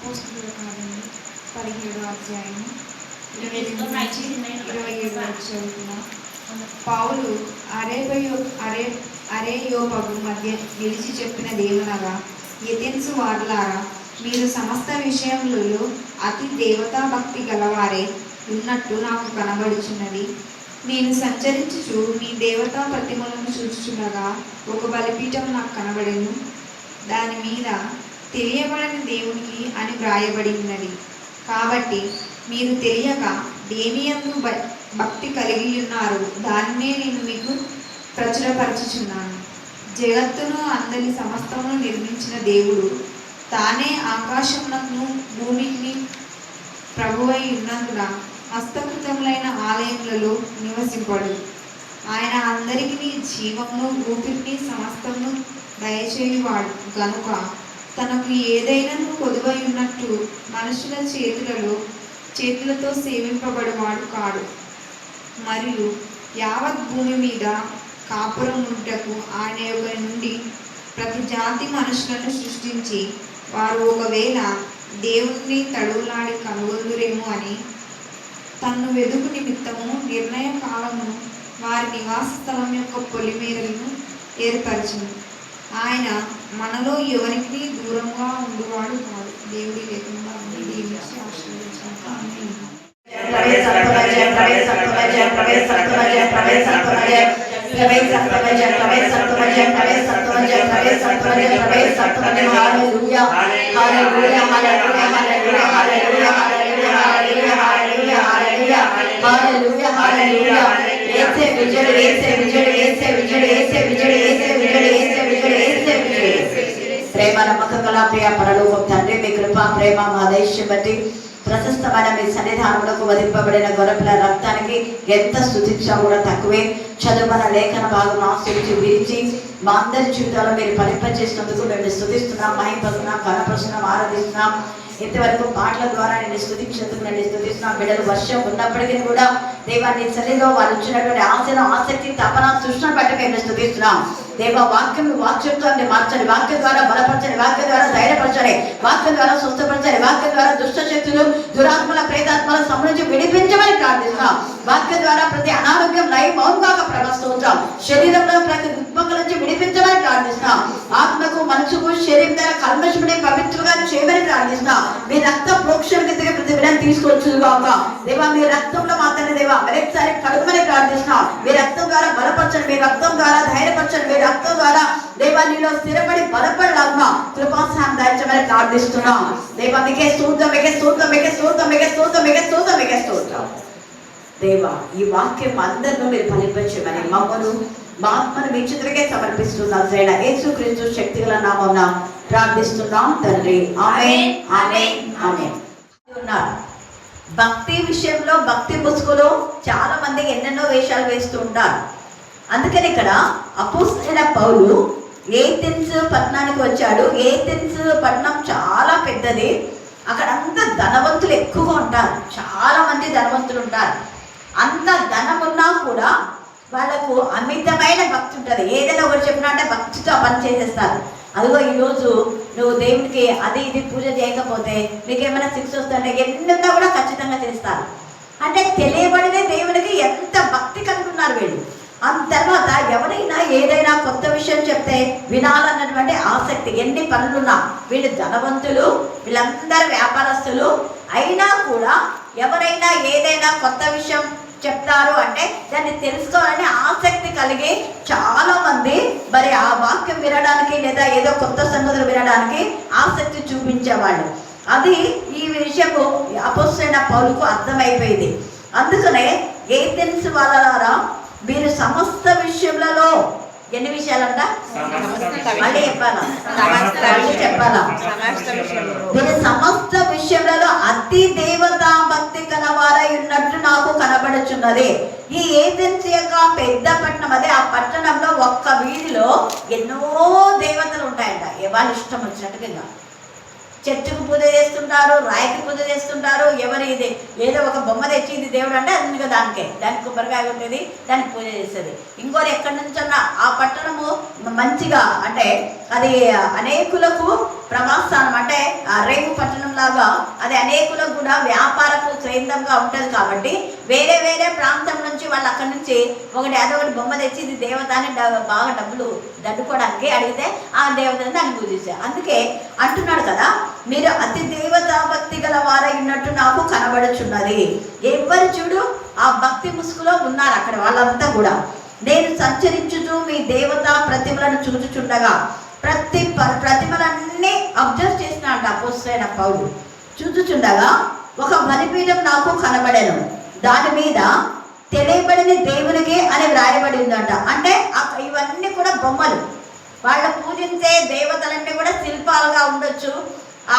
అపోస్తలుల కార్యములు 17వ అధ్యాయము 27 వరకు చదువుతున్నాం. పౌలు అరేయోపగు మధ్య నిలిచి చెప్పినదేమనగా, ఎథెన్సు వారులారా, మీరు సమస్త విషయములలో అతి దేవతా భక్తి గలవారే ఉన్నట్టు నాకు కనబడుచున్నది. నేను సంచరించుచు మీ దేవతా ప్రతిమలను చూచుచుండగా ఒక బలిపీఠం నాకు కనబడెను. దాని మీద తెలియబడని దేవునికి అని వ్రాయబడి ఉన్నది. కాబట్టి మీరు తెలియక దేనియందు భక్తి కలిగి ఉన్నారు, దాన్నే నేను మీకు ప్రచురపరచుచున్నాను. జగత్తును అందరి సమస్తమును నిర్మించిన దేవుడు తానే ఆకాశమునకును భూమికి ప్రభువై ఉన్నందున హస్తకృతములైన ఆలయములలో నివసింపడు. ఆయన అందరికీ జీవమును ఊపిరిని సమస్తమును దయచేయువాడు గనుక తనకు ఏదైనాను కొదువై ఉన్నట్టు మనుషుల చేతులతో సేవింపబడేవాడు కాడు. మరియు యావత్ భూమి మీద కాపురం ఉంటకు ఆయన యొక్క నుండి ప్రతి జాతి మనుషులను సృష్టించి వారు ఒకవేళ దేవుణ్ణి తడువులాడి కనుగొందురేమో అని తన్ను వెదుకు నిమిత్తము నిర్ణయ కాలమును వారి నివాస స్థలం యొక్క పొలిమేరలను ఏర్పరచును. ఆయన మనలో ఎవరికి దూరంగా ఉండువాడు కాదు. దేవుడి లేకుండా దీవించి ఆశీర్వదించాక ఆమేన్. ప్రేమ నమ్మకం గల ప్రియ పరలోకపు తండ్రి, మీ కృపా ప్రేమ మా దయచేసి బట్టి ప్రశస్తమైన మీ సన్నిధానములకు వదిలింపబడిన గొర్రెపిల్ల రక్తానికి ఎంత స్తుతించా కూడా తక్కువే. చదువున లేఖన భాగం ఆశ్రయించి విరిచి మా అందరి జీవితాల్లో మీరు ఫలింపజేసినందుకు మేము స్తుతిస్తున్నాం, మహిమపరుస్తున్నాం, కనపరుస్తున్నాం, ఆరాధిస్తున్నాం. ఇంతవరకు పాటల ద్వారా నేను స్తుతించేందుకు నేను స్తుతిస్తున్నాం. బిడ్డలు వర్షం ఉన్నప్పటికీ కూడా దేవాన్ని సరిలో వాళ్ళు వచ్చినటువంటి ఆశను, ఆసక్తి, తపన, సృష్టిని బట్టి మేము స్తుతిస్తున్నాం. దేవ వాక్యంతో మార్చండి, వాక్యం ద్వారా బలపరచండి, వాక్యం ద్వారా ధైర్యపరచండి, వాక్యం ద్వారా స్వస్థపరచండి, వాక్యం ద్వారా దుష్ట శక్తులు, దురాత్మల, ప్రేతాత్మల సంబంధించి విడిపించమని ప్రార్థిస్తున్నాం. వాక్యం ద్వారా ప్రతి అనారోగ్యం మౌనంగా ప్రవహిస్తున్నాం. శరీరంలో ప్రతి రుగ్మల నుంచి విడిపించమని ప్రార్థిస్తున్నాం. ఆత్మకు, మనసుకు, శరీరం ద్వారా కల్మషముని పవిత్రంగా చేయమని ప్రార్థిస్తున్నాం. మీ రక్త ప్రోక్షణ కిందకి ప్రతి విధానం తీసుకొచ్చు కాక దేవా, మీ రక్తంలో మాత్రమే దేవా మరొకసారి కడుగుమని ప్రార్థిస్తున్నాం. మీ రక్తం ద్వారా బలపరచండి, మీ రక్తం ద్వారా ధైర్యపరచండి, మీ రక్తం ద్వారా దేవా నీలో స్థిరపడి బలపడలాగా కృపాసహాయం దయచేయమని ప్రార్థిస్తున్నాం. దేవా మీకే స్తోత్రం, మీకే స్తోత్రం, మీకే స్తోత్రం, మీకే స్తోత్రం, మీకే స్తోత్రం, మీకే స్తోత్రం. దేవా ఈ వాక్యం అందరిలో మీరు ఫలింపచేయమని మమ్మను మా ఆత్మను మీ చేతులకే సమర్పిస్తున్నాం. జైన యేసుక్రీస్తు శక్తిగల నామమున ప్రార్థిస్తున్నాం తండ్రి. ఆమేన్, ఆమేన్, ఆమేన్. భక్తి విషయంలో, భక్తి ముసుగులో చాలా మంది ఎన్నెన్నో వేషాలు వేస్తూ ఉంటారు. అందుకని ఇక్కడ అపోస్తలుడైన పౌలు ఏథెన్స్ పట్టణానికి వచ్చాడు. ఏథెన్స్ పట్టణం చాలా పెద్దది. అక్కడ అంతా ధనవంతులు ఎక్కువగా ఉంటారు, చాలా మంది ధనవంతులు ఉంటారు. అంత ధనం ఉన్నా కూడా వాళ్ళకు అమితమైన భక్తి ఉంటుంది. ఏదైనా ఒకటి చెప్పినా అంటే భక్తితో పని చేసేస్తారు. అదిగో ఈరోజు నువ్వు దేవునికి అది ఇది పూజ చేయకపోతే నీకేమైనా శిక్ష వస్తుంటే ఎన్నున్నా కూడా ఖచ్చితంగా చేస్తారు. అంటే తెలియబడిన దేవునికి ఎంత భక్తి కలుగుతున్నారు వీళ్ళు. తర్వాత ఎవరైనా ఏదైనా కొత్త విషయం చెప్తే వినాలన్నటువంటి ఆసక్తి. ఎన్ని పనులున్నా వీళ్ళు ధనవంతులు, వీళ్ళందరూ వ్యాపారస్తులు అయినా కూడా ఎవరైనా ఏదైనా కొత్త విషయం చెప్తారు అంటే దాన్ని తెలుసుకోవాలని ఆసక్తి కలిగి చాలా మంది మరి ఆ వాక్యం వినడానికి లేదా ఏదో కొత్త సంగతులు వినడానికి ఆసక్తి చూపించేవాళ్ళు. అది ఈ విషయము అపోస్తలుడైన పౌలుకు అర్థమైపోయింది. అందుకనే ఏథెన్స్ వాళ్ళారా, మీరు సమస్త విషయములలో ఎన్ని విషయాలంట మళ్ళీ చెప్పాలా మీరు సమస్త విషయములలో అతి దేవతా భక్తి కలవారై ఉన్నట్టు నాకు కనబడుచున్నది. ఈ ఏథెన్స్ యొక్క పెద్ద పట్టణం అదే. ఆ పట్టణంలో ఒక్క వీధిలో ఎన్నో దేవతలు ఉంటాయంట. ఎవరు ఇష్టం వచ్చినట్టుగా చెట్టుకు పూజ చేస్తుంటారు, రాయికి పూజ చేస్తుంటారు. ఎవరు ఇది ఏదో ఒక బొమ్మ తెచ్చి ఇది దేవుడు అంటే అది దానికి కొబ్బరికాయ ఉంటుంది, దానికి పూజ చేస్తుంది. ఇంకోరు ఎక్కడి నుంచన్నా ఆ పట్టణము మంచిగా అంటే అది అనేకులకు ప్రవాస్థానం అంటే రేవు పట్టణం లాగా అది అనేకులకు కూడా వ్యాపారపు కేంద్రంగా ఉంటుంది కాబట్టి వేరే వేరే ప్రాంతం నుంచి వాళ్ళు అక్కడి నుంచి ఒకటి బొమ్మ తెచ్చి ఇది దేవత అని బాగా డబ్బులు దండుకోవడానికి అడిగితే ఆ దేవతని దాన్ని పూజించారు. అందుకే అంటున్నాడు కదా, మీరు అతి దేవతా భక్తి గల వారై ఉన్నట్టు నాకు కనబడుచున్నది. ఎవరు చూడు ఆ భక్తి ముసుగులో ఉన్నారు అక్కడ వాళ్ళంతా కూడా. నేను సంచరించుతూ మీ దేవతా ప్రతిమలను చూచుచుండగా ప్రతిమలన్నీ అబ్జర్వ్ చేసినాడు అపోస్తలుడైన పౌలు. చూచుచుండగా ఒక బలిపీఠం నాకు కనబడెను, దాని మీద తెలియబడిన దేవునికి అని వ్రాయబడి ఉందంట. అంటే ఇవన్నీ కూడా బొమ్మలు, వాళ్ళు పూజించే దేవతలన్నీ కూడా శిల్పాలుగా ఉండొచ్చు,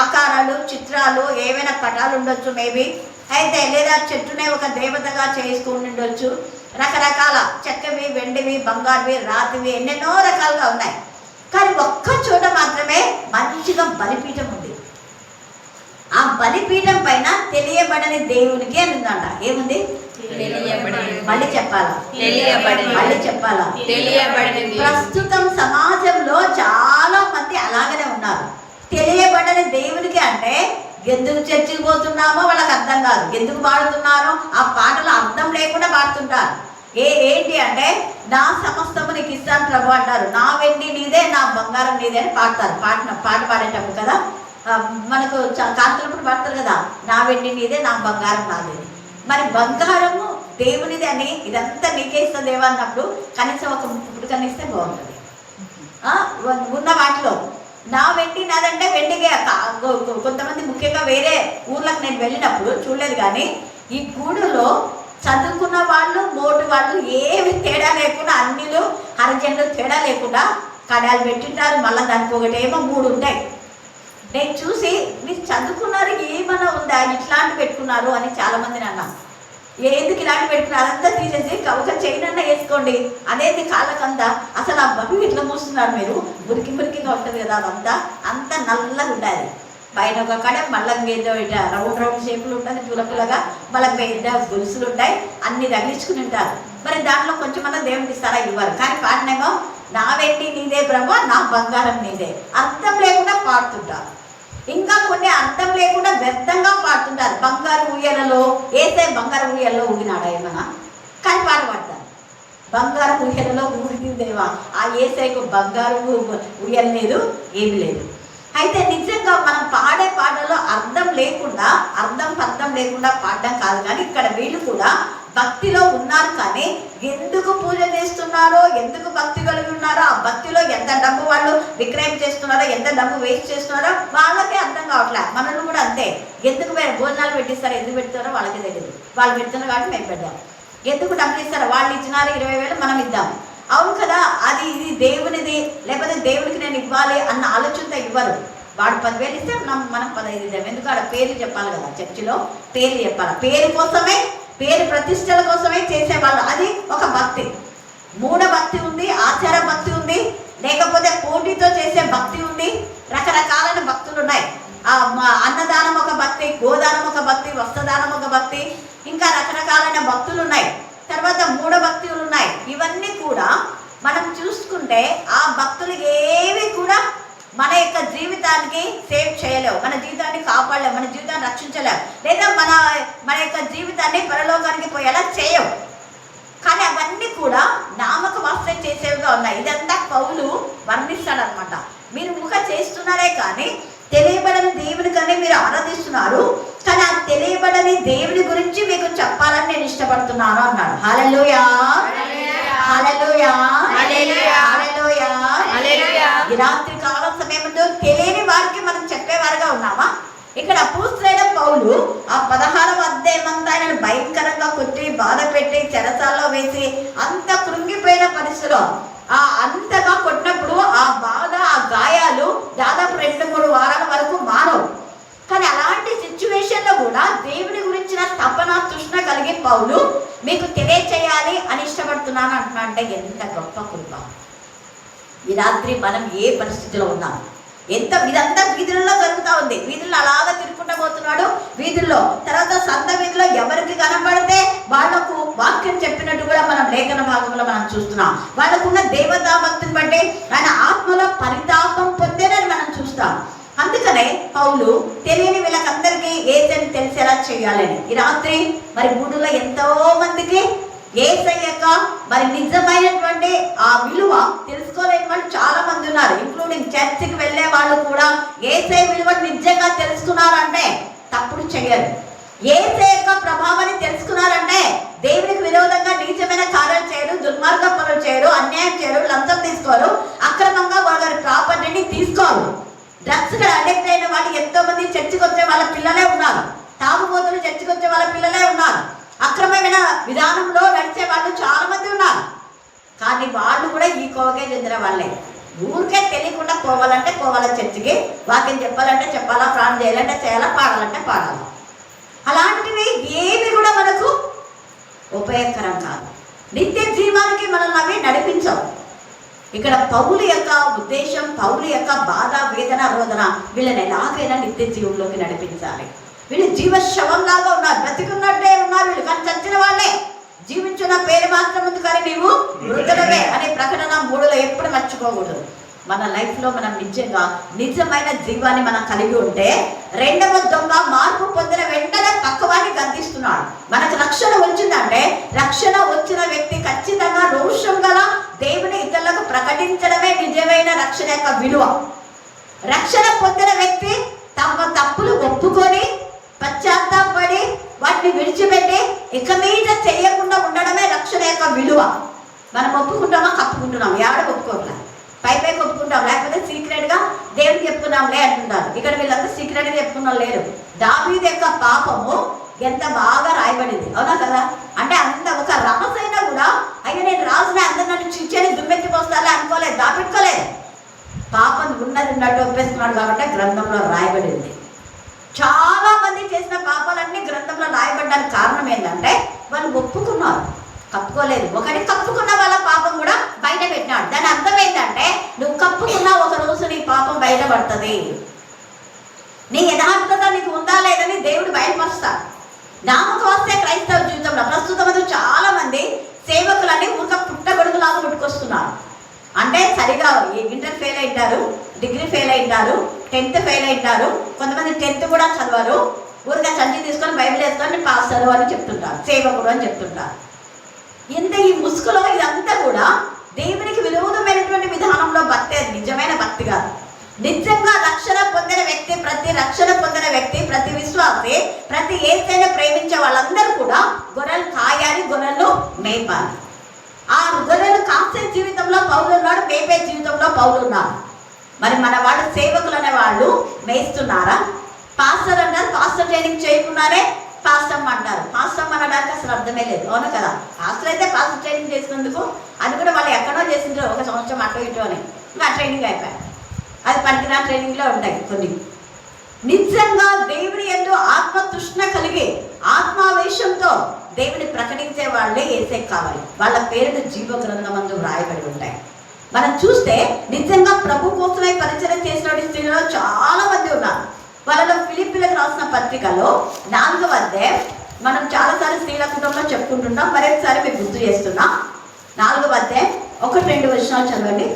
ఆకారాలు, చిత్రాలు, ఏవైనా పటాలు ఉండొచ్చు మేబీ, అయితే లేదా చెట్టునే ఒక దేవతగా చేసుకుని ఉండొచ్చు. రకరకాల చెక్కవి, వెండివి, బంగారువి, రాతివి, ఎన్నెన్నో రకాలుగా ఉన్నాయి. కానీ ఒక్క చోట మాత్రమే మంచిగా బలిపీఠం ఉంది. ఆ బలిపీఠం పైన తెలియబడని దేవునికి అని ఉందంట. ఏముంది? మళ్ళీ చెప్పాలా? మళ్ళీ చెప్పాలా? ప్రస్తుతం సమాజంలో చాలా మంది అలాగనే ఉన్నారు. తెలియబడని దేవునికి అంటే ఎందుకు చర్చికి పోతున్నామో వాళ్ళకి అర్థం కాదు, ఎందుకు పాడుతున్నారో ఆ పాటలు అర్థం లేకుండా పాడుతుంటారు. ఏంటి అంటే నా సమస్తము నీకు ఇస్తాను ప్రభు అంటారు, నా వెండి నీదే, నా బంగారం నీదే అని పాడతారు. పాట పాడేటప్పుడు కదా మనకు కాంతులప్పుడు పాడతారు కదా, నా వెండి నీదే, నా బంగారం నాదే. మరి బంగారము దేవునిది అని ఇదంతా నీకే ఇస్తా దేవా అన్నప్పుడు కనీసం ఒక ముప్పుడు కనిస్తే బాగుంటుంది. ఉన్న వాటిలో నా వెండి నాదంటే వెండిగే. కొంతమంది ముఖ్యంగా వేరే ఊర్లకు నేను వెళ్ళినప్పుడు చూడలేదు, కానీ ఈ గూడులో చదువుకున్న వాళ్ళు, మోటు వాళ్ళు ఏమి తేడా లేకుండా, అన్నిలు హరిజనులు తేడా లేకుండా కడాలు పెట్టింటారు. మళ్ళీ దానికి ఒకటేమో 3 ఉంటాయి. నేను చూసి మీరు చదువుకున్నారు ఏమైనా ఉందా ఇట్లాంటి పెట్టుకున్నారు అని చాలామందిని అన్నాను. ఎందుకు ఇలాంటి పెట్టుకున్నారు? అదంతా తీసేసి ఒక చైన్ అన్న వేసుకోండి, అదేంటి కాళ్ళకంతా అసలు ఆ బరువు ఇట్లా మూస్తున్నారు మీరు, మురికిగా ఉంటుంది కదా అదంతా, అంత నల్లగా ఉండాలి. పైన ఒక కడ మళ్ళీ ఏదో ఇట్లా రౌండ్ షేపులు ఉంటుంది, పులపులగా మళ్ళీ పెద్ద గొలుసులు ఉంటాయి, అన్ని తగిలించుకుని ఉంటారు. మరి దాంట్లో కొంచెమన్నా దేవుడికి ఇస్తారా? ఇవ్వరు. కానీ పాడినేమో నా వెండి నీదే బ్రహ్మ, నా బంగారం నీదే. అర్థం లేకుండా పాడుతుంటారు. ఇంకా కొన్ని అర్థం లేకుండా వ్యర్థంగా పాడుతుంటారు. బంగారు ఊయలలో ఏసే బంగారు ఊయల్లో ఊగినాడా ఏమన్నా? కానీ పాట పాడతారు. బంగారు ఊయలలో ఊగిదేవా, ఆ ఏసైకు బంగారు ఊయల లేదు, ఏమి లేదు. అయితే నిజంగా మనం పాడే పాటలో అర్థం లేకుండా పాడడం కాదు. కానీ ఇక్కడ వీళ్ళు కూడా భక్తిలో ఉన్నారు, కానీ ఎందుకు పూజ చేస్తున్నారో, ఎందుకు భక్తి కలిగి ఉన్నారో, ఆ భక్తిలో ఎంత డబ్బు వాళ్ళు విక్రయం చేస్తున్నారో, ఎంత డబ్బు వేస్ట్ చేస్తున్నారో వాళ్ళకే అర్థం కావట్లేదు. మనల్ని కూడా అంతే, ఎందుకు భోజనాలు పెట్టిస్తారో, ఎందుకు పెడతారో వాళ్ళకే తెలియదు. వాళ్ళు పెడుతున్నారు కాబట్టి మేము పెడదాం. ఎందుకు డబ్బులు ఇస్తారో, వాళ్ళు ఇచ్చినారు 20,000 మనం ఇద్దాం. అవును కదా, అది ఇది దేవునిది, లేకపోతే దేవునికి నేను ఇవ్వాలి అన్న ఆలోచనతో ఇవ్వరు. వాడు 10,000 ఇస్తే మనం 15 ఇద్దాం. ఎందుకు ఆడ పేరు చెప్పాలి కదా, చర్చిలో పేరు చెప్పాలి. పేరు కోసమే, పేరు ప్రతిష్టల కోసమే చేసేవాళ్ళు. అది ఒక భక్తి. మూఢ భక్తి ఉంది, ఆచార భక్తి ఉంది, లేకపోతే పోటీతో చేసే భక్తి ఉంది. రకరకాలైన భక్తులు ఉన్నాయి. అన్నదానం ఒక భక్తి, గోదానం ఒక భక్తి, వస్త్రదానం ఒక భక్తి, ఇంకా రకరకాలైన భక్తులు ఉన్నాయి. తర్వాత మూఢ భక్తులు ఉన్నాయి. ఇవన్నీ కూడా మనం చూసుకుంటే ఆ భక్తులు ఏవి కూడా మన యొక్క జీవితానికి సేవ్ చేయలేవు, మన జీవితాన్ని కాపాడలేవు, మన జీవితాన్ని రక్షించలేవు, లేదా మన యొక్క జీవితాన్ని పరలోకానికి పోయేలా చేయవు. కానీ అవన్నీ కూడా నామక వాస్తవం చేసేవిగా ఉన్నాయి. ఇదంతా పౌలు వర్ణిస్తాడనమాట. మీరు ముఖ చేస్తున్నారే కానీ తెలియబడని దేవుని కన్నా మీరు ఆరాధిస్తున్నారు, కానీ ఆ తెలియబడని దేవుని గురించి మీకు చెప్పాలని నేను ఇష్టపడుతున్నాను అన్నాడు. హల్లెలూయా, హల్లెలూయా, హల్లెలూయా, హల్లెలూయా. ఈ రాత్రి కాల సమయంలో తెలియని వారికి మనం చెప్పేవారుగా ఉన్నామా? ఇక్కడ అపోస్తలుడైన పౌలు ఆ 16వ అధ్యాయమంతా ఆయనను భయంకరంగా కొట్టి, బాధ పెట్టి, చెరసాల్లో వేసి అంత కృంగిపోయిన పరిస్థితిలో అంతగా కొట్టినప్పుడు ఆ బాధ, ఆ గాయాలు దాదాపు 2-3 వారాల వరకు మారవు. కానీ అలాంటి సిచ్యువేషన్లో కూడా దేవుని గురించిన తపన, తృష్ణ కలిగి పౌలు మీకు తెలియచేయాలి అని ఇష్టపడుతున్నాను అంటున్నా. అంటే ఎంత గొప్ప కృప! ఈ రాత్రి మనం ఏ పరిస్థితిలో ఉన్నాం, ఇదంతా వీధుల్లో జరుగుతూ ఉంది. వీధుల్లో అలాగా తిరుగుకుంటూ పోతున్నాడు. వీధుల్లో తర్వాత సంత వీధిలో ఎవరికి కనపడితే వాళ్లకు వాక్యం చెప్పినట్టు కూడా మనం లేఖన భాగంలో మనం చూస్తున్నాం. వాళ్ళకున్న దేవతా భక్తిని బట్టి ఆయన ఆత్మలో పరితాపం పొందేనని మనం చూస్తాం. చేయాలని. ఈ రాత్రి మరి గుడిలో ఎంతో మందికి యేసయ్య యొక్క మరి నిజమైనటువంటి ఆ విలువ తెలుసుకోలేని వాళ్ళు చాలా మంది ఉన్నారు. ఇంక్లూడింగ్ చర్చికి వెళ్ళే వాళ్ళు కూడా యేసయ్య విలువ నిజంగా తెలుసుకున్నారంటే తప్పుడు చేయరు. యేసయ్య యొక్క ప్రభావాన్ని తెలుసుకున్నారంటే దేవునికి విరోధంగా నీచమైన కార్యాలు చేయరు, దుర్మార్గ పనులు చేయరు, అన్యాయం చేయరు, లంచం తీసుకోరు, అక్రమంగా వారి ప్రాపర్టీని తీసుకోరు. డ్రగ్స్ కి అడిక్ట్ అయిన వాళ్ళు ఎంతో మంది చర్చికి వచ్చే వాళ్ళ పిల్లలే ఉన్నారు. తాగుబోతులు చర్చికి వచ్చే వాళ్ళ పిల్లలే ఉన్నారు. అక్రమమైన విధానంలో నడిచే వాళ్ళు చాలా మంది ఉన్నారు. కానీ వాళ్ళు కూడా ఈ కోవకే చెందిన వాళ్ళే. ఊరికే తెలియకుండా పోవాలంటే పోవాలా, చర్చికి వాక్యం చెప్పాలంటే చెప్పాలా, ప్రాణం చేయాలంటే చేయాలా, పాడాలంటే పాడాలా. అలాంటివి ఏవి కూడా మనకు ఉపయోగకరం కాదు. నిత్య జీవానికి మనల్ని అవి నడిపించవు. ఇక్కడ పౌలు యొక్క ఉద్దేశం, పౌలు యొక్క బాధ, వేదన, రోదన వీళ్ళని ఎలాగైనా నిత్య జీవంలోకి నడిపించాలి. వీళ్ళు జీవశవంలాగా ఉన్నారు, బ్రతికున్నట్టే ఉన్నారు వీళ్ళు, కానీ చచ్చిన వాళ్ళే. జీవించిన పేరు మాత్రం ఉంది కానీ నీవు మృతులవే అనే ప్రకటన 3లో ఎప్పుడు మర్చిపోకూడదు. మన లైఫ్లో మనం నిజంగా నిజమైన జీవాన్ని మనం కలిగి ఉంటే రెండవ దొంగ మార్పు పొందిన వెంటనే పక్కవాన్ని గద్దిస్తున్నాడు. మనకు రక్షణ వచ్చిందంటే రక్షణ వచ్చిన వ్యక్తి ఖచ్చితంగా రోషం గల దేవుని ఇతరులకు ప్రకటించడమే నిజమైన రక్షణ యొక్క విలువ. రక్షణ పొందిన వ్యక్తి తమ తప్పులు ఒప్పుకొని పశ్చాత్తాపడి వాటిని విడిచిపెట్టి ఇక మీద చేయకుండా ఉండడమే రక్షణ యొక్క విలువ. మనం ఒప్పుకుంటామా, కప్పుకుంటున్నాం, ఎవడ ఒప్పుకోవట్లేదు, పై ఒప్పుకుంటాం, లేకపోతే సీక్రెట్గా దేవుడికి చెప్పుకున్నాంలే అంటున్నారు. ఇక్కడ వీళ్ళంతా సీక్రెట్గా చెప్పుకున్నాం లేరు. దావీదు యొక్క పాపము ఎంత బాగా రాయబడింది, అవునా కదా? అంటే అంత ఒక రాజైనా కూడా అయ్యా నేను రాజునే అందరు నన్ను చిచ్చని దుమ్మెత్తిపోస్తాలే అనుకోలేదు, దాపెట్టుకోలేదు. పాపం ఉన్నది ఉన్నట్టు ఒప్పేసుకున్నాడు కాబట్టి గ్రంథంలో రాయబడింది. చాలా మంది చేసిన పాపాలన్నీ గ్రంథంలో రాయబడ్డానికి కారణం ఏంటంటే వాళ్ళు ఒప్పుకున్నారు, కప్పుకోలేదు. ఒకటి కప్పుకున్న వాళ్ళ పాపం కూడా బయట పెట్టినాడు. దాని అర్థం ఏంటంటే నువ్వు కప్పుకున్నా ఒక రోజు నీ పాపం బయటపడుతుంది. నీ యథార్థత నీకు ఉందా లేదని దేవుడు బయటపరుస్తాడు. నామకు వస్తే క్రైస్తవ జీవితంలో ప్రస్తుతం చాలా మంది సేవకులని ఊరిక పుట్టగొడుగులాగా పుట్టుకొస్తున్నారు. అంటే సరిగా ఇంటర్ ఫెయిల్ అయింటారు, డిగ్రీ ఫెయిల్ అయింటారు, 10th ఫెయిల్ అయింటారు, కొంతమంది 10th కూడా చదవరు, ఊరిగా సంచి తీసుకొని బైబిల్ వేసుకొని పాస్టర్ అని చెప్తుంటారు, సేవకుడు అని చెప్తుంటారు. ఇంత ఈ ముసుగులో ఇదంతా కూడా దేవునికి విరోధమైనటువంటి విధానంలో భక్తి, నిజమైన భక్తి కాదు. నిజంగా రక్షణ పొందిన వ్యక్తి, ప్రతి విశ్వాసి, ప్రతి యేసయ్యను ప్రేమించే వాళ్ళందరూ కూడా గొర్రెలు కాయాలి, గొర్రెలు మేపాలి. ఆ గొర్రెలు కాసే జీవితంలో పౌలు ఉన్నాడు, మేపే జీవితంలో పౌలు ఉన్నాడు. మరి మన వాళ్ళు సేవకులు అనే వాళ్ళు మేస్తున్నారా? పాస్టర్ అంటారు, పాస్టర్ ట్రైనింగ్ చేయకుండానే పాస్టర్ అంటారు. పాస్టర్ అనడానికి అసలు అర్థమే లేదు, అవును కదా? పాస్టర్ అయితే పాస్టర్ ట్రైనింగ్ చేసినందుకు అది కూడా వాళ్ళు ఎక్కడో చేసిండ్రు, 1 సంవత్సరం అటు ఇటు అని, ఇంకా ట్రైనింగ్ అయిపోయారు. అది పనికిరా ట్రైనింగ్లో ఉంటాయి కొన్ని. నిజంగా దేవుని యందు ఆత్మతృష్ణ కలిగి ఆత్మావేశంతో దేవుని ప్రకటించే వాళ్ళే యేసయ్య కావాలి. వాళ్ళ పేరును జీవ గ్రంథమందు రాయబడి ఉంటాయి. మనం చూస్తే నిజంగా ప్రభు కోసమై పరిచయం చేసిన స్త్రీలలో చాలా మంది ఉన్నారు. వాళ్ళలో ఫిలిప్పీలకు రాసిన పత్రికలో 4వ అధ్యాయం, మనం చాలాసార్లు స్త్రీల కుటుంబంలో చెప్పుకుంటున్నాం, మరొకసారి మీకు గుర్తు చేస్తున్నాం. 4వ అధ్యాయం 1-2 వచనాలు చదవండి.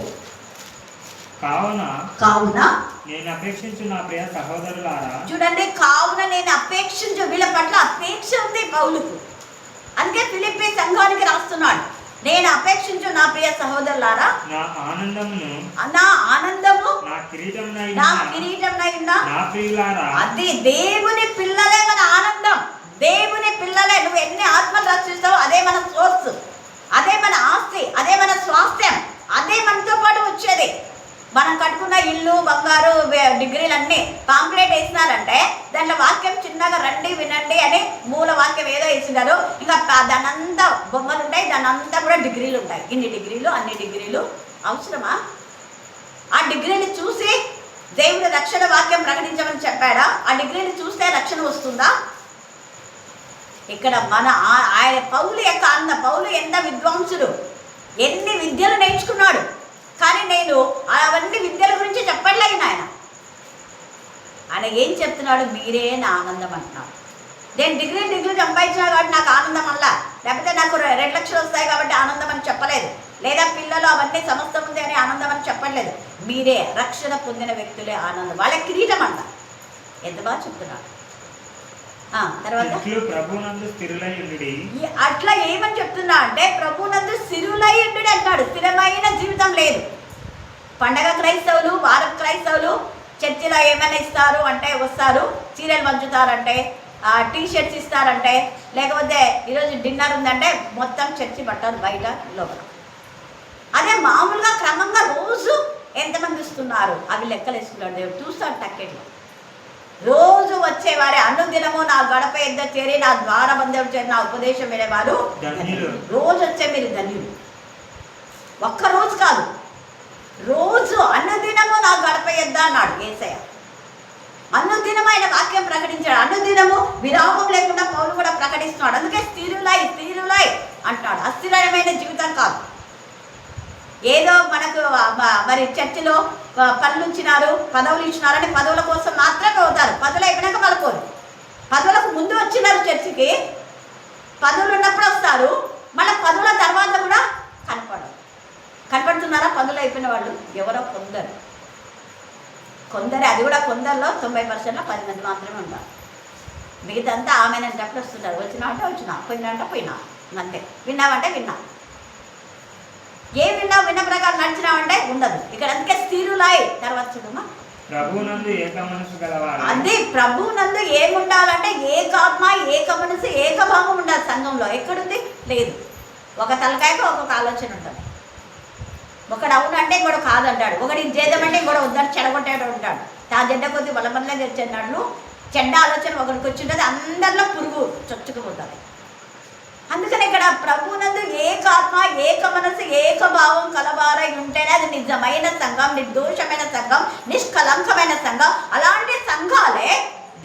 కావున నేను అపేక్షించు నా ప్రియ సహోదరులారా, చూడండి, కావున నేను అపేక్షించు, వీళ్ళ పట్ల అపేక్ష ఉంది పౌలుకు. అందుకే ఫిలిప్పీ సంఘానికి రాస్తున్నాడు, నేను అపేక్షించు నా ప్రియ సహోదరులారా, నా ఆనందము నా కిరీటంనై ఉన్న నా ప్రియులారా. అది దేవుని పిల్లలే మన ఆనందం, దేవుని పిల్లలే. నువ్వు ఎన్ని ఆత్మలు రక్షిస్తావో అదే మన సోర్స్, అదే మన ఆస్తి, అదే మన స్వాస్థ్యం, అదే మనతో పాటు వచ్చేది. మనం కట్టుకున్న ఇల్లు, బంగారు, డిగ్రీలన్నీ పాంప్లెట్ వేసినారంటే దాంట్లో వాక్యం చిన్నగా రండి వినండి అని మూల వాక్యం ఏదో వేసినారు. ఇంకా దాని అంతా బొమ్మలు ఉంటాయి, దాని అంతా కూడా డిగ్రీలు ఉంటాయి. ఇన్ని డిగ్రీలు, అన్ని డిగ్రీలు అవసరమా? ఆ డిగ్రీని చూసి దేవుడు రక్షణ వాక్యం ప్రకటించమని చెప్పాడా? ఆ డిగ్రీని చూస్తే రక్షణ వస్తుందా? ఇక్కడ మన ఆయన పౌలు యొక్క పౌలు ఎంత విద్వాంసుడు, ఎన్ని విద్యలు నేర్చుకున్నాడు. కానీ నేను అవన్నీ విద్యల గురించి చెప్పట్లేదు. ఆయన ఏం చెప్తున్నాడు? మీరే నా ఆనందం అంటున్నాడు. నేను డిగ్రీ సంపాదించినా కాబట్టి నాకు ఆనందం అలా, లేకపోతే నాకు 2 లక్షలు వస్తాయి కాబట్టి ఆనందం అని చెప్పలేదు, లేదా పిల్లలు అవన్నీ సమస్తం ఉంది అని ఆనందం అని చెప్పట్లేదు. మీరే రక్షణ పొందిన వ్యక్తులే ఆనందం, వాళ్ళ కిరీటం అంట. ఎంత బాగా చెప్తున్నాడు. తర్వాత ఇట్లు ప్రభునందు స్థిరులై ఉండుడి. అట్లా ఏమని చెప్తున్నా అంటే ప్రభునందు స్థిరులై ఉండుడి అంటాడు. స్థిరమైన జీవితం లేదు. పండగ క్రైస్తవులు, వారం క్రైస్తవులు చర్చిలో ఏమైనా ఇస్తారు అంటే వస్తారు, చీరలు పంచుతారంటే, టీ షర్ట్స్ ఇస్తారంటే, లేకపోతే ఈరోజు డిన్నర్ ఉందంటే మొత్తం చర్చి పట్టారు బయట లోపల. అదే మామూలుగా క్రమంగా రోజు ఎంతమంది ఇస్తున్నారు అవి లెక్కలు వేసుకుంటాడు దేవుడు, చూస్తాడు టక్కెట్లో. రోజు వచ్చేవారే అనుదినము నా గడప ఎద్ద చేరి నా ద్వారబంధం చేరి నా ఉపదేశం వినేవారు రోజు వచ్చే మీరు ధన్యులు. ఒక్కరోజు కాదు, రోజు అనుదినము నా గడప ఎద్ద అన్నాడు యేసయ్య. అనుదినమైన వాక్యం ప్రకటించాడు. అనుదినము విరామం లేకుండా పౌలు కూడా ప్రకటిస్తున్నాడు. అందుకే స్థిరులై స్థిరులై అంటాడు. అస్థిరమైన జీవితం కాదు. ఏదో మనకు మరి చర్చిలో పనులు ఇచ్చినారు, పదవులు ఇచ్చినారని పదవుల కోసం మాత్రమే అవుతారు. పదవులు అయిపోయినాక పలుకోరు. పదవులకు ముందు వచ్చినారు చర్చికి, పదవులు ఉన్నప్పుడు వస్తారు, మళ్ళీ పదవుల తర్వాత కూడా కనపడుతున్నారా? పదవులు అయిపోయిన వాళ్ళు ఎవరో కొందరే, అది కూడా కొందరిలో 90%లో 10 మంది మాత్రమే ఉంటారు. మిగతాంతా ఆమెనంటప్పుడు వస్తుంటారు. వచ్చినా అంటే వచ్చినా, పోయినా అంటే పోయినా, అంతే. విన్నామంటే విన్నా, ఏ విన్న ప్రకారం నడిచినామంటే ఉండదు ఇక్కడ. అందుకే స్థిరులై. తర్వాత చూడమ్మా, ప్రభువునందు ఏక మనసు గలవారు. అది ప్రభువునందు ఏముండాలంటే ఏకాత్మ, ఏక మనసు, ఏకభావం ఉండాలి సంఘంలో. ఎక్కడుంది? లేదు. ఒక తలకాయకు ఒక్కొక్క ఆలోచన ఉంటుంది. ఒకడు అవునంటే ఇంకోటి కాదంటాడు, ఒకటి ఇది చేద్దామంటే ఇంకోటి వద్దని చెడగొట్టాడు ఉంటాడు. తా జెండ కొద్ది వలమల్లే తెచ్చన్నాడు. చెడ్డ ఆలోచన ఒకరికి వచ్చి ఉంటుంది, అందరిలో పురుగు చొచ్చుకుపోతుంది. అందుకని ఇక్కడ ప్రభువునందు ఏకాత్మ, ఏక మనసు, ఏకభావం కలవారై ఉంటేనే అది నిజమైన సంఘం, నిర్దోషమైన సంఘం, నిష్కలంకమైన సంఘం. అలాంటి సంఘాలే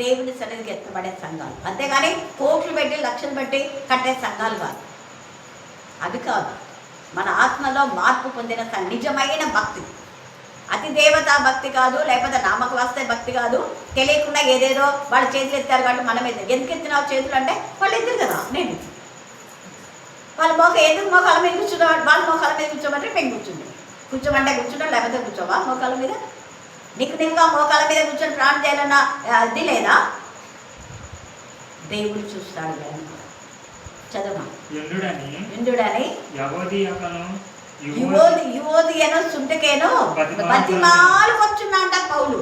దేవుని సన్నిధికి ఎత్తబడే సంఘాలు. అంతేగాని కోట్లు పెట్టి లక్షలు పెట్టి కట్టే సంఘాలు కాదు. అది కాదు. మన ఆత్మలో మార్పు పొందిన నిజమైన భక్తి. అతి దేవతా భక్తి కాదు, లేకపోతే నామక వాస్తే భక్తి కాదు. తెలియకుండా ఏదేదో వాళ్ళ చేతులు ఎత్తారు కాబట్టి మనం ఎందుకు ఎత్తినావు చేతులు అంటే వాళ్ళు ఎత్తారు కదా, నేను వాళ్ళ ఎందుకు మోకాల మీద కూర్చున్నాడు, వాళ్ళ మోకాల మీద కూర్చోమంటే మేము కూర్చోమంటే కూర్చుంటాం, లేకపోతే కూర్చోవా మోకాల మీద? నీకుగా మోకాల మీద కూర్చొని ప్రాణం చేయాలన్న అది లేదా? దేవుడు చూస్తాడు. చదవా. యుండుడని యువోదియను సుంటకేను బతిమాలు వచ్చున్నాంట పౌలు.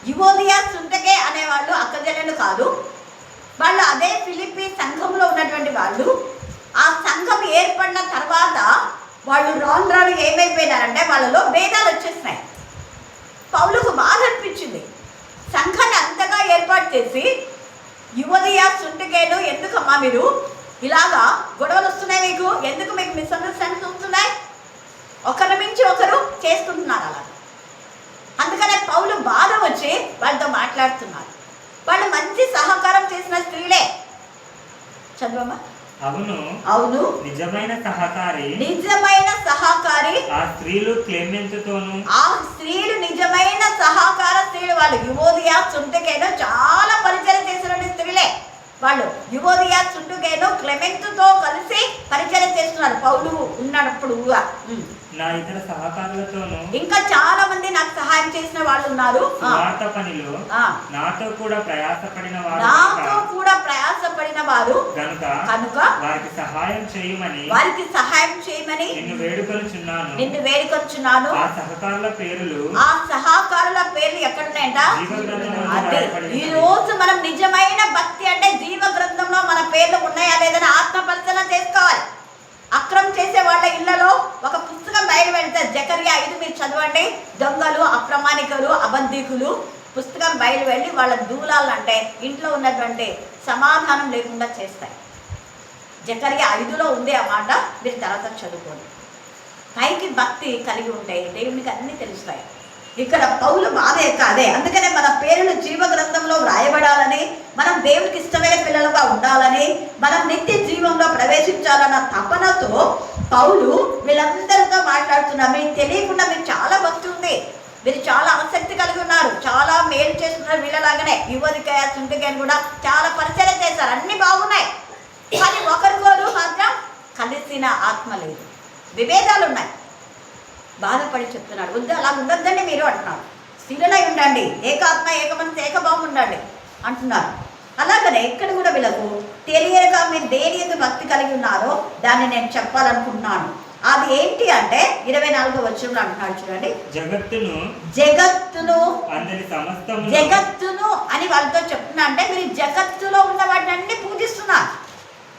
యువోదియా సుంటకే అనేవాళ్ళు అక్కజనులు కాదు. వాళ్ళు అదే ఫిలిప్పీ సంఘంలో ఉన్నటువంటి వాళ్ళు. ఆ సంఘం ఏర్పడిన తర్వాత వాళ్ళు రాను ఏమైపోయినారంటే వాళ్ళలో భేదాలు వచ్చేసినాయి. పౌలుకు బాధ అనిపించింది. సంఘాన్ని అంతగా ఏర్పాటు చేసి యువదియా సుంటకేను ఎందుకమ్మా మీరు ఇలాగా గొడవలు వస్తున్నాయి, ఎందుకు మీకు మిస్అండర్స్టాండింగ్స్ వస్తున్నాయి? ఒకరి మించి ఒకరు చేసుకుంటున్నారు అలా. అందుకనే పౌలు బాధ వచ్చి వాళ్ళతో మాట్లాడుతున్నారు. వాళ్ళు మంచి సహకారం చేసిన స్త్రీలే. చదవమ్మా. అవును, నిజమైన సహకారి ఆ స్త్రీలు క్లెమెంతుతోను. ఆ స్త్రీలు నిజమైన సహకార స్త్రీలు. వాళ్ళు యువోదియా సుంటకేను చాలా పరిచయం చేసిన స్త్రీలే. వాళ్ళు యువోదియా సుంటకేను క్లెమెంతుతో కలిసి పరిచయం చేస్తున్నారు పౌలు ఉన్నప్పుడు. నా ఇతర సహకారులతోను ఇంకా చాలా మంది నాకు సహాయం చేసిన వాళ్ళు ఉన్నారు. సువార్త పనిలో నాతో కూడా ప్రయాసపడిన వారు కనుక వారికి సహాయం చేయమని నిన్ను వేడుకొనుచున్నాను. ఆ సహకారుల పేర్లు ఎక్కడున్నాయంట? ఈ రోజు మనం నిజమైన భక్తి అంటే జీవ గ్రంథంలో మన పేర్లు ఉన్నాయా లేదని ఆత్మ పరిశీలన చేసుకోవాలి. అక్రమం చేసే వాళ్ళ ఇళ్లలో ఒక పుస్తకం బయట పెడతారు. జకర్యా 5 మీరు చదవండి. దొంగలు, అప్రమాణికులు, అబద్ధికులు పుస్తకం బయలు వెళ్ళి వాళ్ళ దూలాలంటే ఇంట్లో ఉన్నటువంటి సమాధానం లేకుండా చేస్తాయి. జకర్యా 5లో ఉంది ఆ మాట, మీరు తర్వాత చదువుకోండి. పైకి భక్తి కలిగి ఉంటే దేవునికి అన్నీ తెలుస్తాయి. ఇక్కడ పౌలు బాధ అదే. అందుకనే మన పేరును జీవ గ్రంథంలో వ్రాయబడాలని, మనం దేవునికి ఇష్టమైన పిల్లలుగా ఉండాలని, మనం నిత్య జీవంలో ప్రవేశించాలన్న తపనతో పౌలు వీళ్ళందరితో మాట్లాడుతున్నారు. మీకు తెలియకుండా మీరు చాలా భక్తి ఉంది, మీరు చాలా ఆసక్తి కలిగి ఉన్నారు, చాలా మేలు చేస్తున్నారు. వీళ్ళలాగానే యువదికాయ సుంటికాయని కూడా చాలా పరిచయం చేశారు, అన్నీ బాగున్నాయి. కానీ ఒకరికొకరు మాత్రం కలిసిన ఆత్మ లేదు, విభేదాలు ఉన్నాయి. బాధపడి చెప్తున్నాడు, వద్దు అలా ఉండొద్దండి మీరు అంటున్నాడు. స్థిరులై ఉండండి, ఏకాత్మ, ఏకమనసు, ఏకభావం ఉండండి అంటున్నారు. అలాగనే ఇక్కడ కూడా వీళ్ళకు తెలియక మీరు దేని యందు భక్తి కలిగి ఉన్నారో దాన్ని నేను చెప్పాలనుకుంటున్నాను. అది ఏంటి అంటే 24వ వచనంలో అంటున్నాడు చూడండి, జగత్తును అని వాళ్ళతో చెప్తున్నా. అంటే మీరు జగత్తులో ఉన్న వాటిని అన్ని పూజిస్తున్నారు.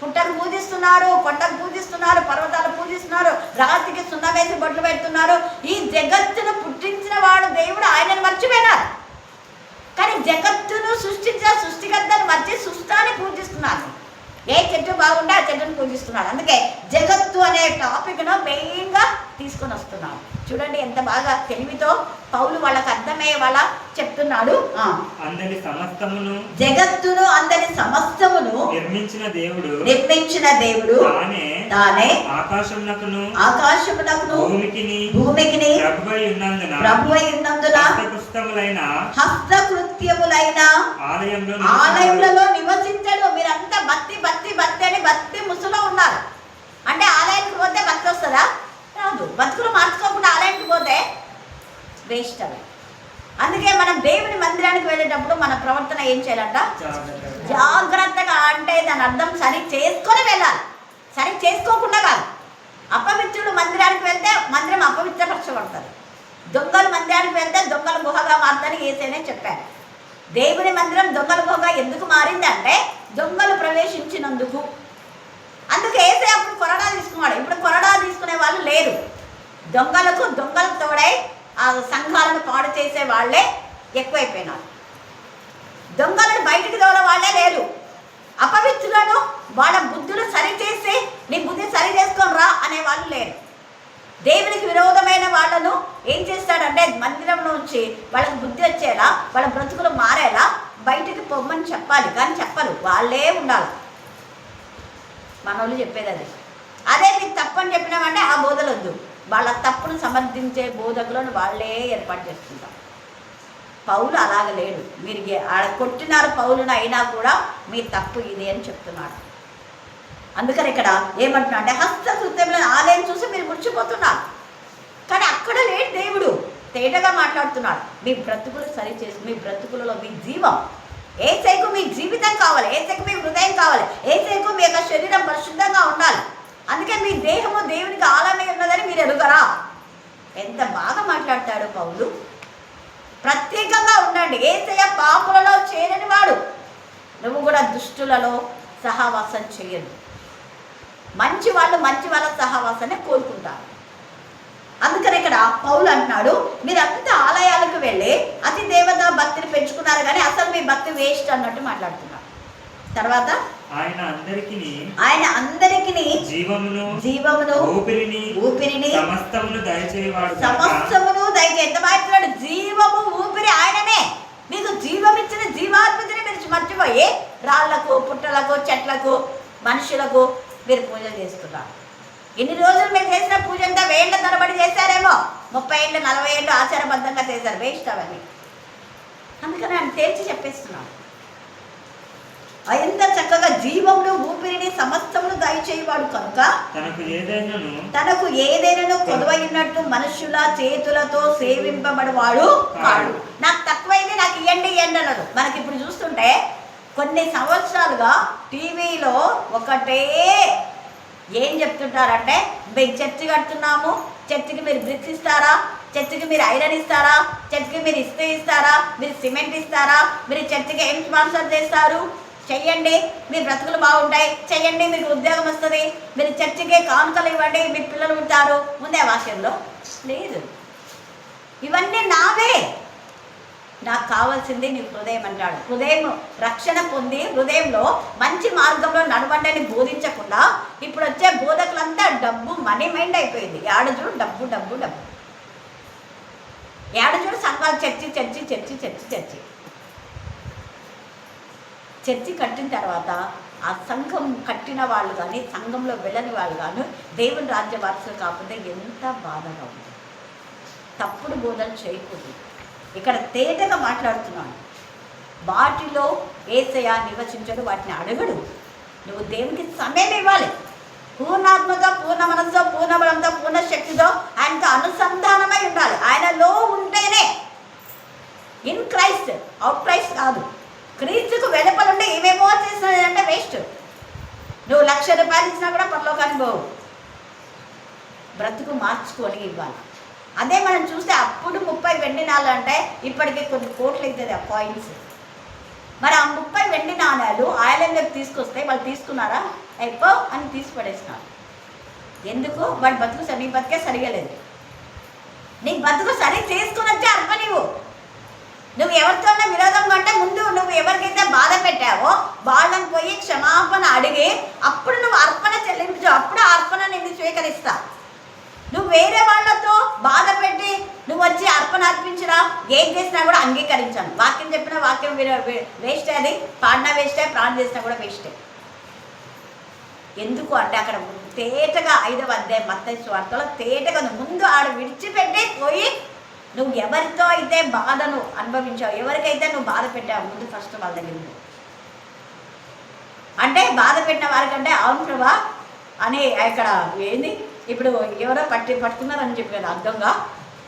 పుట్టను పూజిస్తున్నారు, కొండను పూజిస్తున్నారు, పర్వతాలు పూజిస్తున్నారు, రాతికి సున్నం వేసి బొట్లు పెడుతున్నారు. ఈ జగత్తును పుట్టించిన వాడు దేవుడు, ఆయనను మర్చిపోయినారు. కానీ జగత్తును సృష్టించిన సృష్టికర్తను మర్చి సృష్టాన్ని పూజిస్తున్నారు. ఏ చెట్టు బాగుంటే ఆ చెట్టును పూజిస్తున్నాడు. అందుకే జగత్తు అనే టాపిక్ను మెయిన్గా తీసుకొని వస్తున్నాడు. చూడండి ఎంత బాగా తెలివితో పౌలు వాళ్ళకి అర్థమయ్యే వాళ్ళ చెప్తున్నాడు. జగత్తును అందరి సమస్తమును నిర్మించిన దేవుడు తానే ఆకాశమునకును భూమికిని ప్రభువై ఉన్నందున హస్తకృత్యములైన ఆలయములలో నివసించడు. మీరంతా భక్తి భక్తి భక్తి అని భక్తి ముసులో ఉన్నారు. అంటే ఆలయానికి పోతే భక్తి వస్తుందా? రాదు. బతుకులు మార్చుకోకుండా ఆలయానికి పోతే వేస్ట్ అవి. అందుకే మనం దేవుని మందిరానికి వెళ్ళేటప్పుడు మన ప్రవర్తన ఏం చేయాలంట? జాగ్రత్తగా. అంటే దాని అర్థం సరి చేసుకొని వెళ్ళాలి, సరి చేసుకోకుండా కాదు. అపవిత్రుడు మందిరానికి వెళ్తే మందిరం అపవిత్రపరచబడుతుంది. దొంగలు మందిరానికి వెళ్తే దొంగల గుహగా మారుతారని యేసేనే చెప్పారు. దేవుని మందిరం దొంగల గుహగా ఎందుకు మారింది అంటే దొంగలు ప్రవేశించినందుకు. అందుకే యేసే అప్పుడు కొరడా తీసుకున్నాడు. ఇప్పుడు కొరడా తీసుకునే వాళ్ళు లేరు. దొంగలకు తోడై ఆ సంఘాలను పాడు చేసే వాళ్ళే ఎక్కువైపోయినారు. దొంగలను బయటికి తోలే వాళ్ళే లేరు. అపవిత్రులను వాళ్ళ బుద్ధులు సరిచేసి నీ బుద్ధి సరి చేసుకొని రా అనే వాళ్ళు లేరు. దేవునికి విరోధమైన వాళ్ళను ఏం చేస్తాడంటే మందిరం నుంచి వాళ్ళకి బుద్ధి వచ్చేలా, వాళ్ళ బ్రతుకులు మారేలా బయటికి పొమ్మని చెప్పాలి. కానీ చెప్పరు, వాళ్ళే ఉండాలి. మనోళ్ళు చెప్పేది అదే మీకు తప్పని చెప్పినామంటే ఆ బోధలు వద్దు. వాళ్ళ తప్పును సమర్థించే బోధకులను వాళ్ళే ఏర్పాటు చేసుకుంటారు. పౌలు అలాగ లేడు. మీరు ఆడ కొట్టినారు పౌలును, అయినా కూడా మీ తప్పు ఇది అని చెప్తున్నాడు. అందుకని ఇక్కడ ఏమంటున్నా అంటే హస్తకృత్యంలో ఆలయం చూసి మీరు ముడిచిపోతున్నారు. కానీ అక్కడ లేడు దేవుడు. తేటగా మాట్లాడుతున్నాడు. మీ బ్రతుకులు సరిచేసి, మీ బ్రతుకులలో మీ జీవం, ఏసైకు మీ జీవితం కావాలి, ఏసైకు మీ హృదయం కావాలి, ఏసైకు మీ యొక్క శరీరం పరిశుద్ధంగా ఉండాలి. అందుకే మీ దేహము దేవునికి ఆలయమై ఉన్నదని మీరు ఎరుగరా? ఎంత బాగా మాట్లాడతాడు పౌలు. ప్రత్యేకంగా ఉండండి. ఏసయ్య పాపులలో చేరని వాడు. నువ్వు కూడా దుష్టులలో సహవాసం చేయదు. మంచి వాళ్ళ సహవాసాన్ని కోరుకుంటారు. అందుకని ఇక్కడ పౌలు అంటున్నాడు, మీరంతా ఆలయాలకు వెళ్ళి అతి దేవతా భక్తిని పెంచుకున్నారు, కానీ అసలు మీ భక్తి వేస్ట్ అన్నట్టు మాట్లాడుతున్నారు. తర్వాత ఆయన అందరికీ జీవమును ఊపిరిని సమస్తమును దయచేవాడు. ఎంత మాట్లాడు? జీవము ఊపిరి ఆయననే. మీకు జీవం ఇచ్చిన జీవాత్మతిని మీరు మర్చిపోయి రాళ్లకు, పుట్టలకు, చెట్లకు, మనుషులకు మీరు పూజలు చేస్తున్నారు. ఇన్ని రోజులు మీరు చేసిన పూజ అంతా 1000 ఏళ్ల తరబడి చేశారేమో, 30 ఏళ్ళు 40 ఏళ్ళు ఆచారబద్ధంగా చేశారు. వేస్ట్ అవన్నీ. అందుకని ఆయన తేల్చి చెప్పేస్తున్నాడు. ఎంత చక్కగా జీవమును ఊపిరిని సమస్తమును దయచేయవాడు కనుక తనకు ఏదైనా కొదవైనట్టు మనుషుల చేతులతో సేవింపబడవాడు కాడు. నాకు తక్కువైంది, నాకు ఇవ్వండి అన్నారు. మనకి ఇప్పుడు చూస్తుంటే కొన్ని సంవత్సరాలుగా టీవీలో ఒకటే ఏం చెప్తుంటారంటే, మేము చర్చి కడుతున్నాము, చర్చికి మీరు బ్రిక్స్ ఇస్తారా, చర్చికి మీరు ఐరన్ ఇస్తారా, చర్చికి మీరు ఇస్తే ఇస్తారా, మీరు సిమెంట్ ఇస్తారా, మీరు చర్చికి ఏం స్పాన్సర్ చేస్తారు, చెయ్యండి, మీ బ్రతుకులు బాగుంటాయి, చెయ్యండి, మీకు ఉద్యోగం వస్తుంది, మీరు చర్చికి కానుకలు ఇవ్వండి, మీ పిల్లలు ఉంటారు. ముందే వాక్యంలో లేదు. ఇవన్నీ నావే, నాకు కావాల్సింది నీ హృదయం అంటాడు. హృదయం రక్షణ పొంది హృదయంలో మంచి మార్గంలో నడవండి బోధించకుండా ఇప్పుడు వచ్చే బోధకులంతా డబ్బు, మనీ మైండ్ అయిపోయింది. ఏడజుడు డబ్బు డబ్బు డబ్బు, ఏడజుడు సంఘాలు church church church church church church కట్టిన తర్వాత ఆ సంఘం కట్టిన వాళ్ళు కానీ, సంఘంలో వెళ్ళని వాళ్ళు కానీ దేవుని రాజ్య వారసులు కాకపోతే ఎంత బాధగా ఉంది. తప్పుడు బోధన చేయకూడదు. ఇక్కడ తేటగా మాట్లాడుతున్నాను. వాటిలో యేసయ్య నివసించడు, వాటిని అడగడు. నువ్వు దేవునికి సమయం ఇవ్వాలి. పూర్ణాత్మతో, పూర్ణ మనసుతో, పూర్ణ బలంతో, పూర్ణ శక్తితో ఆయనతో అనుసంధానమై ఉండాలి. ఆయనలో ఉంటేనే, ఇన్ క్రైస్ట్, అవుట్ క్రైస్ట్ కాదు. క్రీస్తుకు వెలుపలుండి ఏమేమో చేస్తున్నది అంటే వేస్ట్. నువ్వు 1,00,000 రూపాయలు ఇచ్చినా కూడా పరలోకానికి పోవు. బ్రతుకు మార్చుకొని ఇవ్వాలి. అదే మనం చూస్తే అప్పుడు 30 వెండి నాణాలు అంటే ఇప్పటికీ కొన్ని కోట్లు అవుతుంది ఆ కాయిన్స్. మరి ఆ 30 వెండి నాణాలు ఆయిలంలోకి తీసుకొస్తే వాళ్ళు తీసుకున్నారా? ఎక్కువ అని తీసి పడేసినారు. ఎందుకు? వాడి బతుకు నీ బతికే సరిగా లేదు. నీకు బతుకు సరి చేసుకుని వచ్చే అర్ప నువ్వు ఎవరితోనే విరోధం కంటే ముందు నువ్వు ఎవరికైతే బాధ పెట్టావో వాళ్ళని పోయి క్షమాపణ అడిగి అప్పుడు నువ్వు అర్పణ చెల్లించు. అప్పుడు ఆ అర్పణ నిన్ను స్వీకరిస్తా. నువ్వు వేరే వాళ్ళతో బాధ పెట్టి నువ్వు వచ్చి అర్పణ అర్పించినా ఏం చేసినా కూడా అంగీకరించాను. వాక్యం చెప్పిన వాక్యం వేస్టే, అది పాడినా వేస్టే, ప్రాణం చేసినా కూడా వేస్టే. ఎందుకు అంటే అక్కడ తేటగా 5వ అధ్యాయం మత్తయి సువార్తలో తేటగా ముందు ఆడ విడిచిపెట్టి పోయి నువ్వు ఎవరితో అయితే బాధను అనుభవించావు, ఎవరికైతే నువ్వు బాధ పెట్టావు, ముందు ఫస్ట్ వాళ్ళ దగ్గర అంటే బాధ పెట్టిన వారికంటే అవును ప్రభా అని ఇక్కడ ఏంది ఇప్పుడు ఎవరో పట్టుకున్నారని చెప్పాను అర్థంగా.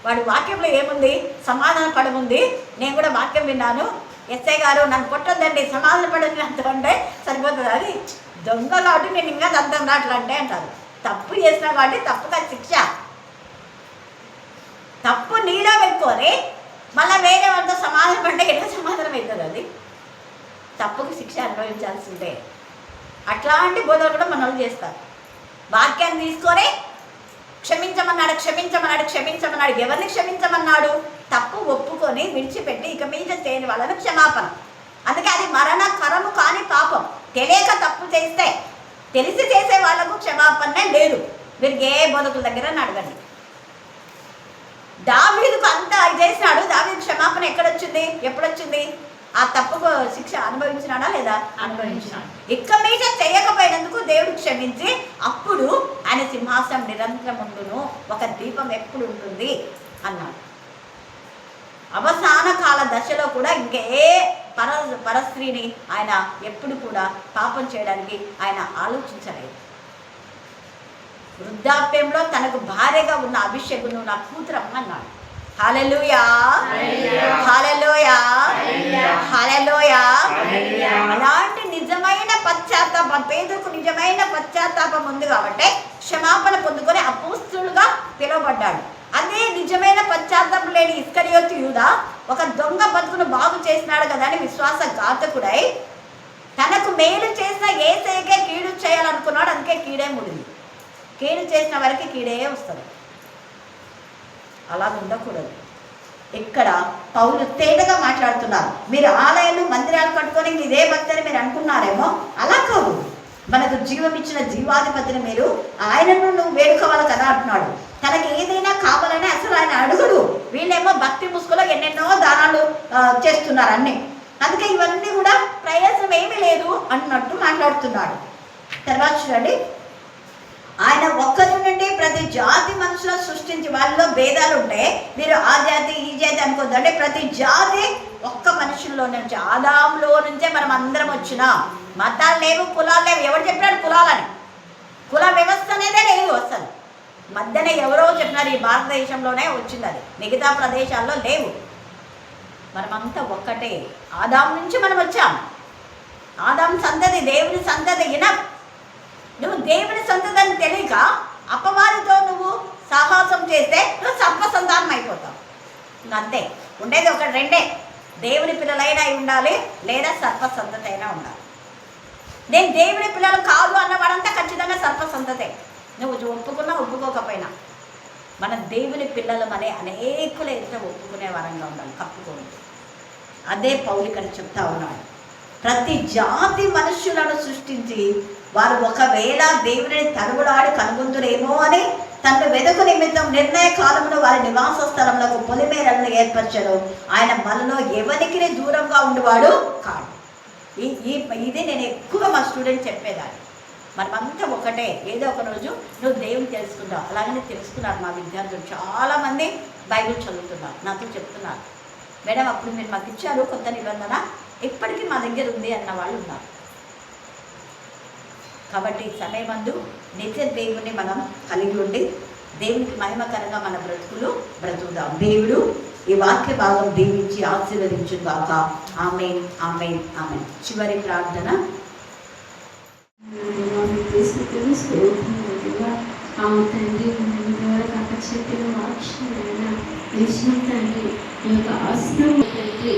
వాడి వాక్యంలో ఏముంది? సమాధాన పడముంది. నేను కూడా వాక్యం విన్నాను, ఎస్ఐ గారు నన్ను కొట్టొద్దండి సమాధాన పడని అంటే సరిపోతుంది. అది దొంగ కాబట్టి నేను ఇంకా అర్థం రావట్లంటే అంటారు. తప్పు చేసినా కాబట్టి తప్పుగా శిక్ష. తప్పు నీలో పెట్టుకొని మళ్ళీ వేరే వాళ్ళతో సమాధానం పడితే ఎట్లా సమాధానం అవుతుంది? అది తప్పుకు శిక్ష అనుభవించాల్సిందే. అట్లాంటి బోధలు కూడా మన వాళ్ళు చేస్తారు. వాక్యాన్ని తీసుకొని క్షమించమన్నాడు, క్షమించమన్నాడు, క్షమించమన్నాడు. ఎవరిని క్షమించమన్నాడు? తప్పు ఒప్పుకొని విడిచిపెట్టి ఇక మీద చేయని వాళ్ళను క్షమాపణ. అందుకే అది మరణకరము కాని పాపం. తెలియక తప్పు చేస్తే తెలిసి చేసే వాళ్ళకు క్షమాపణనే లేదు. మీరు ఏ బోధకుల దగ్గర అడగండి. దావీదుకు అంతా చేసినాడు. దావీదు క్షమాపణ ఎక్కడొచ్చింది? ఎప్పుడొచ్చింది? ఆ తప్పుకు శిక్ష అనుభవించినాడా లేదా? అనుభవించినాడు. ఇక మీద చేయకపోయినందుకు దేవుడు క్షమించి అప్పుడు ఆయన సింహాసనం నిరంతరం ఉండును, ఒక దీపం ఎప్పుడు ఉంటుంది అన్నాడు. అవసాన కాల దశలో కూడా ఇంకే పరస్త్రీని ఆయన ఎప్పుడు కూడా పాపం చేయడానికి ఆయన ఆలోచించలేదు. వృద్ధాప్యంలో తనకు భార్యగా ఉన్న అభిషేకును నా కూతురమ్మ అన్నాడు. హల్లెలూయా, హల్లెలూయా, హల్లెలూయా. అలాంటి నిజమైన పశ్చాత్తాపం, పేదకు నిజమైన పశ్చాత్తాపం ఉంది కాబట్టి క్షమాపణ పొందుకొని అపోస్తలుగా పిలువబడ్డాడు. అదే నిజమైన పశ్చాత్తాపం లేని ఇస్కరియోతు యూదా ఒక దొంగ బతుకును బాగు చేసినాడు కదా అని విశ్వాసఘాతకుడై తనకు మేలు చేసిన యేసయ్యకే కీడు చేయాలనుకున్నాడు. అందుకే కీడే ముడింది. కీడు చేసిన వారికి కీడే వస్తుంది. అలా ఉండకూడదు. ఇక్కడ పౌలు తేటగా మాట్లాడుతున్నారు. మీరు ఆలయాలు మందిరాలు కట్టుకొని ఇదే భక్తి అని మీరు అనుకున్నారేమో, అలా కాదు. మనకు జీవం ఇచ్చిన జీవాధిపతిని మీరు ఆయనను నువ్వు వేడుకోవాలి కదా అంటున్నాడు. తనకి ఏదైనా కావాలని అసలు ఆయన అడుగుడు. వీళ్ళేమో భక్తి ముసుగులో ఎన్నెన్నో దానాలు చేస్తున్నారు అన్నీ. అందుకే ఇవన్నీ కూడా ప్రయోజనం ఏమీ లేదు అన్నట్టు మాట్లాడుతున్నాడు. తర్వాత చూడండి, ఆయన ఒక్కరి నుండి ప్రతి జాతి మనుషులను సృష్టించి వాళ్ళలో భేదాలు ఉంటే మీరు ఆ జాతి ఈ జాతి అనుకోద్దు. అంటే ప్రతి జాతి ఒక్క మనుషుల్లో నుంచి, ఆదాంలో నుంచే మనం అందరం వచ్చినాం. మతాలు లేవు, కులాలు లేవు. ఎవరు చెప్పినాడు కులాలని? కుల వ్యవస్థ అనేదే లేదు అసలు. మధ్యన ఎవరో చెప్పినారు ఈ భారతదేశంలోనే వచ్చింది, అది మిగతా ప్రదేశాల్లో లేవు. మనమంతా ఒక్కటే. ఆదాం నుంచి మనం వచ్చాం. ఆదాం సంతతి, దేవుని సంతతి. నువ్వు దేవుని సంతతిని తెలియక అపవాదితో నువ్వు సాహసం చేస్తే నువ్వు సర్ప సంతానం అయిపోతావు. అంతే. ఉండేది ఒక రెండే, దేవుని పిల్లలైనా ఉండాలి లేదా సర్ప సంతతి అయినా ఉండాలి. నేను దేవుని పిల్లలు కాదు అన్నవాడంతా ఖచ్చితంగా సర్ప సంతతే. నువ్వు ఒప్పుకున్నా ఒప్పుకోకపోయినా మనం దేవుని పిల్లలు అనే అనేకులు ఎంత ఒప్పుకునే వరంగా ఉండాలి, కప్పుకోండి. అదే పౌలు ఇక్కడ చెప్తా ఉన్నాడు. ప్రతి జాతి మనుష్యులను సృష్టించి వారు ఒకవేళ దేవుని తరుగులాడి కనుగొందురేమో అని తను వెదకు నిమిత్తం నిర్ణయ కాలంలో వారి నివాస స్థలంలో పొలిమేరలను ఏర్పరచడు. ఆయన మనలో ఎవరికి దూరంగా ఉండేవాడు కాదు. ఇది నేను ఎక్కువ మా స్టూడెంట్ చెప్పేదాన్ని. మనమంతా ఒకటే. ఏదో ఒక రోజు నువ్వు దేవుని తెలుసుకుంటావు. అలాగనే తెలుసుకున్నారు మా విద్యార్థులు. చాలామంది బైబిల్ చదువుతున్నారు, నాతో చెప్తున్నారు, మేడం అప్పుడు మీరు మాకు ఇచ్చారు కొత్త నిబంధన, ఇప్పటికీ మా దగ్గర ఉంది అన్న వాళ్ళు ఉన్నారు. కాబట్టి సమయమందు నిత్య దేవుని మనం కలిగి ఉండి దేవునికి మహిమకరంగా మన బ్రతుకులు బ్రతుకుదాం. దేవుడు ఈ వాక్య భాగం దీవించి ఆశీర్వదించు గాక. ఆమేన్, ఆమేన్, ఆమేన్. చివరి ప్రార్థన. తండ్రి ఇంతవరకు చెప్పిన వాక్యాలైనా నిజం తండ్రి ఈ యొక్క ఆస్తం తండ్రి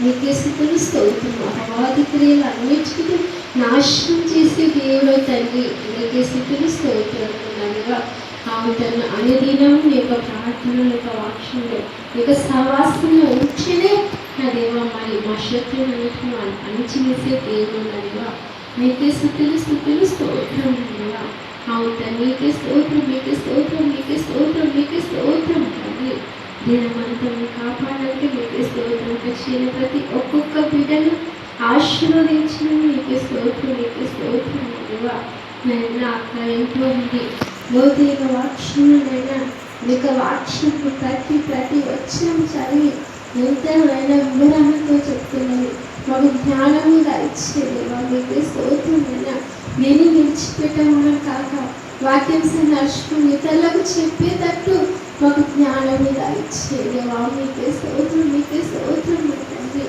నీకే స్థుతులు స్తోత్రం. అపవాది క్రియలు అన్నిటికీ నాశనం చేసే దేవుడు తండ్రి నీకే స్థుతులు స్తోత్రం. తను అనుదినం నీ యొక్క ప్రార్థనల యొక్క వాక్యంలో నీ యొక్క సహవాసంలో ఉంటేనే నా దేవ మరి మా శత్రువులన్నిటిని అణిచివేసే దేవుడు నదివా నీకే స్థుతులు స్థుతులు స్తోత్రం. నీకే స్తోత్రం, నీకే స్తోత్రం, నీకే స్తోత్రం, నీకే స్తోత్రం తండ్రి. దినమంతా కాపాడడానికి నీకే స్తోత్రం. చేయని ప్రతి ఒక్కొక్క బిడ్డను ఆశీర్వదించిన నీకే స్తోత్రం, నీకే స్తోత్రం నదివా. నైనా అక్కడ ఎంతో ఉంది లోతైన వాక్యంలోనైనా నీకు వాక్యం ప్రతి వచనం చదివి ఎంతైనా వివరణతో చెప్తున్నది. మాకు జ్ఞానము దయచేది. వాళ్ళకి స్తోత్రమైనా నేను విడిచిపెట్టమని కాక వాక్యం నడుచుకుని ఇతరులకు చెప్పేటట్టు మాకు జ్ఞానము దయచేది. మీకే స్తోత్రం, మీకే స్తోత్రం తండ్రి.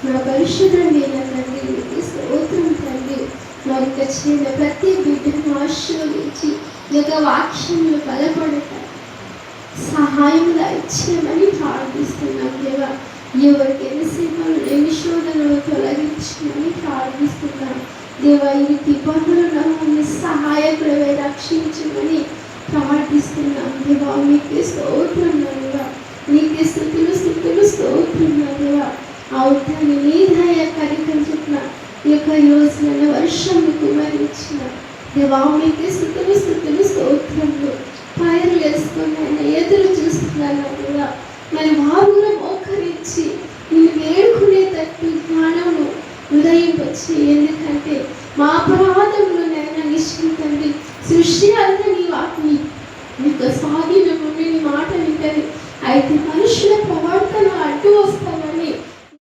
నా పరిశుద్ధమైన తండ్రి మీకే స్తోత్రం తండ్రి. మరి చేసిన ప్రతి బిడ్డను ఆశీర్వదించి ఈ యొక్క వాక్యంలో బలపడట సహాయం దయచేయమని ప్రార్థిస్తున్నాం దేవా. ఎవరికి ఎన్ని శ్రమలు ఎన్ని శోధనలు తొలగించమని ప్రార్థిస్తున్నాం దేవా. ఈ రీతి పనులను సహాయకులవై రక్షించమని ప్రార్థిస్తున్నాం దేవా. మీకే స్తోత్రం దేవా, నీకే స్తుతులు స్తుతులు స్తోత్రం దేవా. అవుతాను నీ దయ కనికరం చెప్పిన ఈ యొక్క యోజన వర్షం కుమరించిన దేవా మీకే స్తుతులు స్తుతులు స్తోత్రములు. పైరు వేసుకున్నాను ఎదురు చూస్తున్నాను దేవా. మరి వారు కూడా మోకరించి నేను వేడుకునేటట్టు జ్ఞానమును ఉదయింపచ్చి. ఎందుకంటే మా అపరాధములు నైనా నిశ్చింతండి సృష్టి అంతా నీ వాక్ని యొక్క స్వాధీనం నుండి నీ